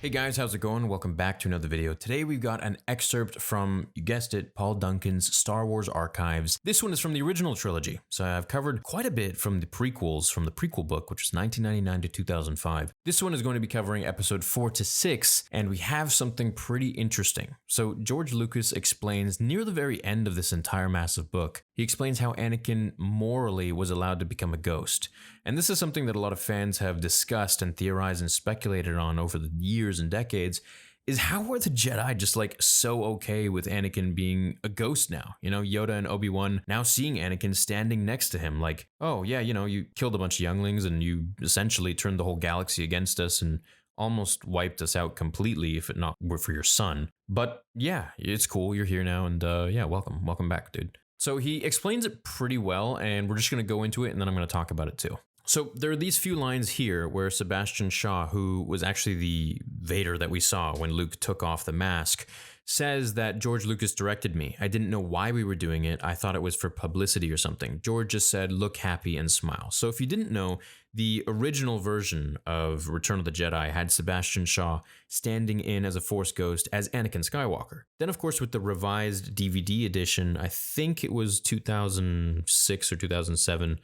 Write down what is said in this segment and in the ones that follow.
Hey guys, how's it going? Welcome back to another video. Today we've got an excerpt from, you guessed it, Paul Duncan's Star Wars Archives. This one is from the original trilogy, so I've covered quite a bit from the prequels, from the prequel book, which was 1999 to 2005. This one is going to be covering episode 4 to 6, and we have something pretty interesting. So George Lucas explains near the very end of this entire massive book, he explains how Anakin morally was allowed to become a ghost. And this is something that a lot of fans have discussed and theorized and speculated on over the years and decades, is how are the Jedi just like so okay with Anakin being a ghost now? You know, Yoda and Obi-Wan now seeing Anakin standing next to him like, oh yeah, you know, you killed a bunch of younglings and you essentially turned the whole galaxy against us and almost wiped us out completely if it not were for your son. But yeah, it's cool, you're here now, and yeah, welcome back, dude. So he explains it pretty well, and we're just going to go into it and then I'm going to talk about it too. So there are these few lines here where Sebastian Shaw, who was actually the Vader that we saw when Luke took off the mask, says that George Lucas directed me. I didn't know why we were doing it. I thought it was for publicity or something. George just said, look happy and smile. So if you didn't know, the original version of Return of the Jedi had Sebastian Shaw standing in as a Force ghost as Anakin Skywalker. Then, of course, with the revised DVD edition, I think it was 2006 or 2007,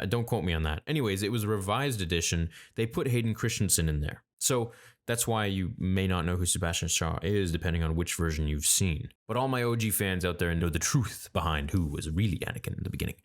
don't quote me on that. Anyways, it was a revised edition. They put Hayden Christensen in there. So that's why you may not know who Sebastian Shaw is, depending on which version you've seen. But all my OG fans out there know the truth behind who was really Anakin in the beginning.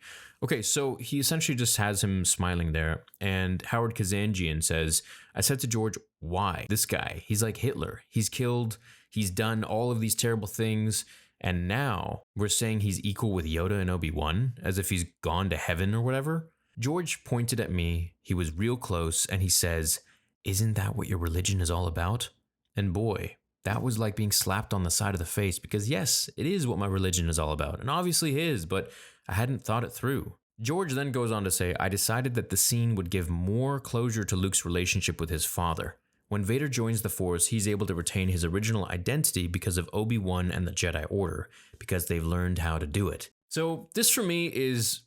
Okay, so he essentially just has him smiling there, and Howard Kazanjian says, I said to George, why? This guy, he's like Hitler. He's killed, he's done all of these terrible things, and now we're saying he's equal with Yoda and Obi-Wan, as if he's gone to heaven or whatever. George pointed at me, he was real close, and he says, isn't that what your religion is all about? And boy, that was like being slapped on the side of the face, because yes, it is what my religion is all about, and obviously his, but I hadn't thought it through. George then goes on to say, I decided that the scene would give more closure to Luke's relationship with his father. When Vader joins the Force, he's able to retain his original identity because of Obi-Wan and the Jedi Order, because they've learned how to do it. So this for me is,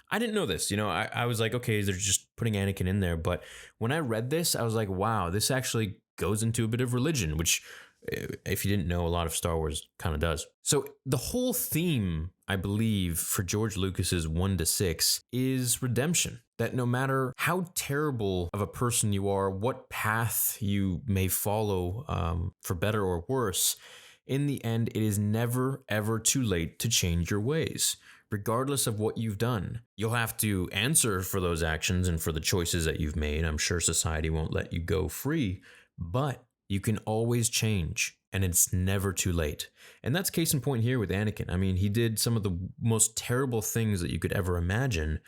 I didn't know this, you know, I was like, okay, they're just putting Anakin in there. But when I read this, I was like, wow, this actually goes into a bit of religion, which if you didn't know, a lot of Star Wars kind of does. So the whole theme, I believe, for George Lucas's 1 to 6 is redemption. That no matter how terrible of a person you are, what path you may follow, for better or worse, in the end, it is never, ever too late to change your ways. Regardless of what you've done, you'll have to answer for those actions and for the choices that you've made. I'm sure society won't let you go free, but you can always change, and it's never too late. And that's case in point here with Anakin. I mean, he did some of the most terrible things that you could ever imagine.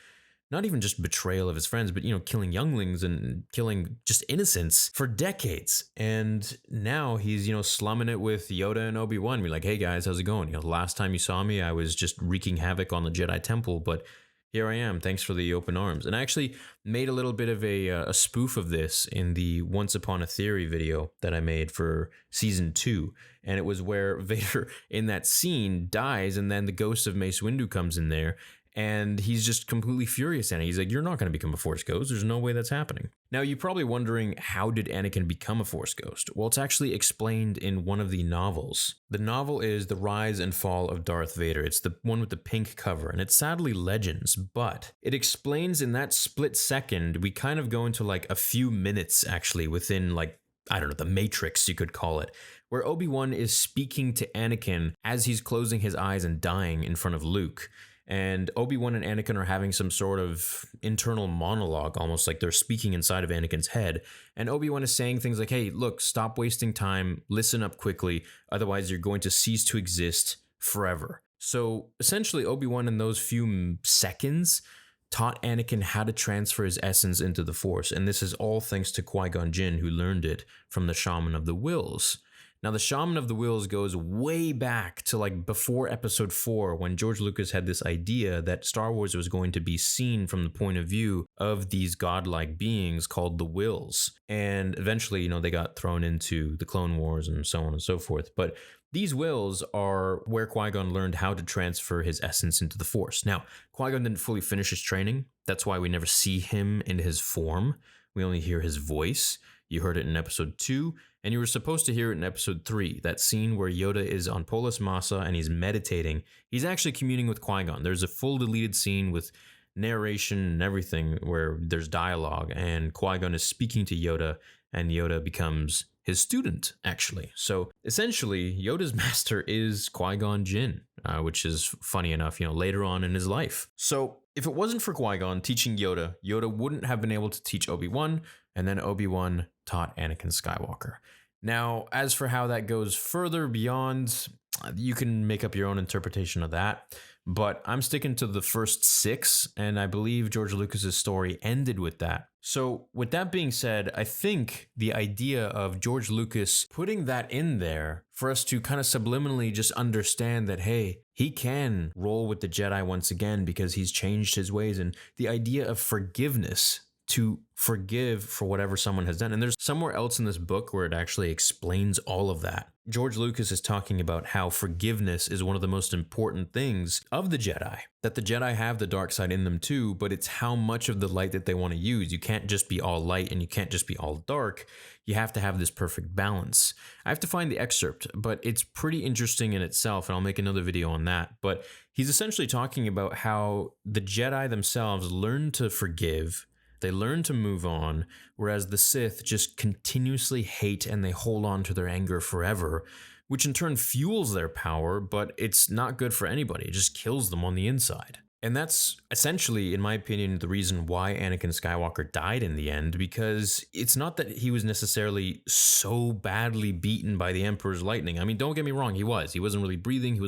Not even just betrayal of his friends, but, you know, killing younglings and killing just innocents for decades. And now he's, you know, slumming it with Yoda and Obi-Wan. Be like, hey guys, how's it going? You know, the last time you saw me, I was just wreaking havoc on the Jedi Temple, but here I am. Thanks for the open arms. And I actually made a little bit of a spoof of this in the Once Upon a Theory video that I made for season 2. And it was where Vader in that scene dies, and then the ghost of Mace Windu comes in there. And he's just completely furious at it. He's like, you're not going to become a Force ghost. There's no way that's happening. Now, you're probably wondering, how did Anakin become a Force ghost? Well, it's actually explained in one of the novels. The novel is The Rise and Fall of Darth Vader. It's the one with the pink cover, and it's sadly Legends, but it explains in that split second, we kind of go into like a few minutes actually within like, I don't know, the Matrix, you could call it, where Obi-Wan is speaking to Anakin as he's closing his eyes and dying in front of Luke. And Obi-Wan and Anakin are having some sort of internal monologue, almost like they're speaking inside of Anakin's head. And Obi-Wan is saying things like, hey, look, stop wasting time, listen up quickly, otherwise you're going to cease to exist forever. So essentially, Obi-Wan in those few seconds taught Anakin how to transfer his essence into the Force. And this is all thanks to Qui-Gon Jinn, who learned it from the Shaman of the Wills. Now, the Shaman of the Wills goes way back to like before episode 4, when George Lucas had this idea that Star Wars was going to be seen from the point of view of these godlike beings called the Wills. And eventually, you know, they got thrown into the Clone Wars and so on and so forth. But these Wills are where Qui-Gon learned how to transfer his essence into the Force. Now, Qui-Gon didn't fully finish his training. That's why we never see him in his form. We only hear his voice. You heard it in episode 2, and you were supposed to hear it in episode 3. That scene where Yoda is on Polis Massa and he's meditating. He's actually communing with Qui-Gon. There's a full deleted scene with narration and everything where there's dialogue, and Qui-Gon is speaking to Yoda, and Yoda becomes his student, actually. So essentially, Yoda's master is Qui-Gon Jinn, which is funny enough, later on in his life. So if it wasn't for Qui-Gon teaching Yoda, Yoda wouldn't have been able to teach Obi-Wan, and then Obi-Wan taught Anakin Skywalker. Now, as for how that goes further beyond, you can make up your own interpretation of that. But I'm sticking to the first 6, and I believe George Lucas's story ended with that. So with that being said, I think the idea of George Lucas putting that in there for us to kind of subliminally just understand that, hey, he can roll with the Jedi once again because he's changed his ways, and the idea of forgiveness, to forgive for whatever someone has done. And there's somewhere else in this book where it actually explains all of that. George Lucas is talking about how forgiveness is one of the most important things of the Jedi, that the Jedi have the dark side in them too, but it's how much of the light that they want to use. You can't just be all light and you can't just be all dark. You have to have this perfect balance. I have to find the excerpt, but it's pretty interesting in itself, and I'll make another video on that. But he's essentially talking about how the Jedi themselves learn to forgive. They learn to move on, whereas the Sith just continuously hate and they hold on to their anger forever, which in turn fuels their power, but it's not good for anybody. It just kills them on the inside. And that's essentially, in my opinion, the reason why Anakin Skywalker died in the end, because it's not that he was necessarily so badly beaten by the Emperor's lightning. I mean, don't get me wrong, he wasn't really breathing,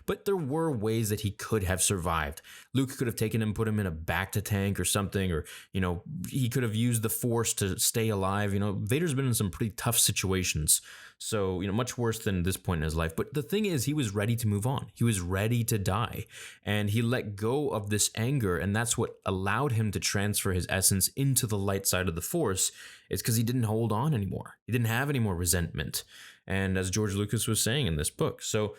but there were ways that he could have survived. Luke could have taken him, put him in a Bacta tank or something, or, he could have used the Force to stay alive. Vader's been in some pretty tough situations. So, much worse than this point in his life. But the thing is, he was ready to move on. He was ready to die. And he let go of this anger. And that's what allowed him to transfer his essence into the light side of the Force. It's because he didn't hold on anymore. He didn't have any more resentment. And as George Lucas was saying in this book. So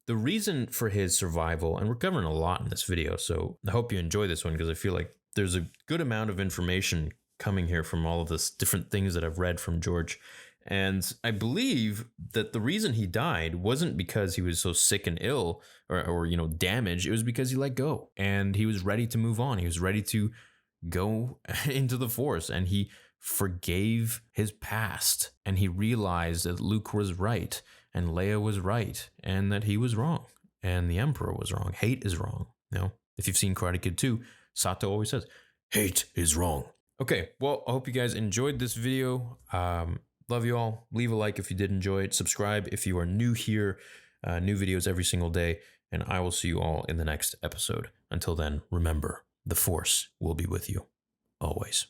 the reason for his survival, and we're covering a lot in this video, so I hope you enjoy this one because I feel like there's a good amount of information coming here from all of this different things that I've read from George. And I believe that the reason he died wasn't because he was so sick and ill or damaged. It was because he let go and he was ready to move on. He was ready to go into the Force, and he forgave his past, and he realized that Luke was right and Leia was right and that he was wrong and the Emperor was wrong. Hate is wrong. If you've seen Karate Kid 2, Sato always says, hate is wrong. Okay, well, I hope you guys enjoyed this video. Love you all. Leave a like if you did enjoy it. Subscribe if you are new here. New videos every single day. And I will see you all in the next episode. Until then, remember, the Force will be with you always.